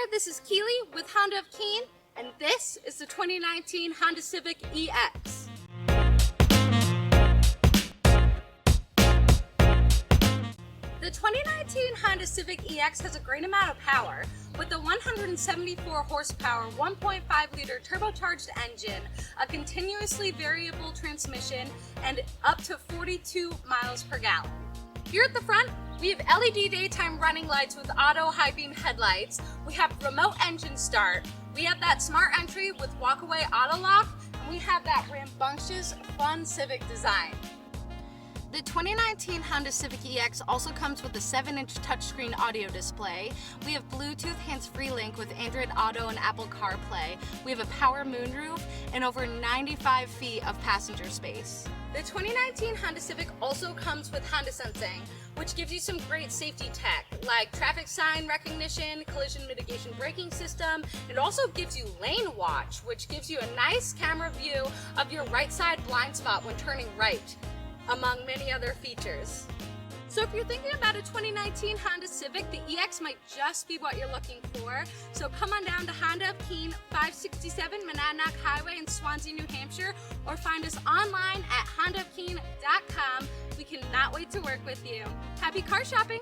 this is Keely with Honda of Keene, and this is the 2019 Honda Civic EX. The 2019 Honda Civic EX has a great amount of power with a 174 horsepower, 1.5 liter turbocharged engine, a continuously variable transmission, and up to 42 miles per gallon. Here at the front, we have LED daytime running lights with auto high beam headlights. We have remote engine start. We have that smart entry with walkaway auto lock, and we have that rambunctious, fun Civic design. The 2019 Honda Civic EX also comes with a 7-inch touchscreen audio display. We have Bluetooth hands-free link with Android Auto and Apple CarPlay. We have a power moonroof and over 95 feet of passenger space. The 2019 Honda Civic also comes with Honda Sensing, which gives you some great safety tech like traffic sign recognition, collision mitigation braking system. It also gives you lane watch, which gives you a nice camera view of your right side blind spot when turning right, among many other features. So if you're thinking about a 2019 Honda Civic, the EX might just be what you're looking for. So come on down to Honda of Keene, 567 Monadnock Highway in Swansea, New Hampshire, or find us online at hondaofkeene.com. We cannot wait to work with you. Happy car shopping!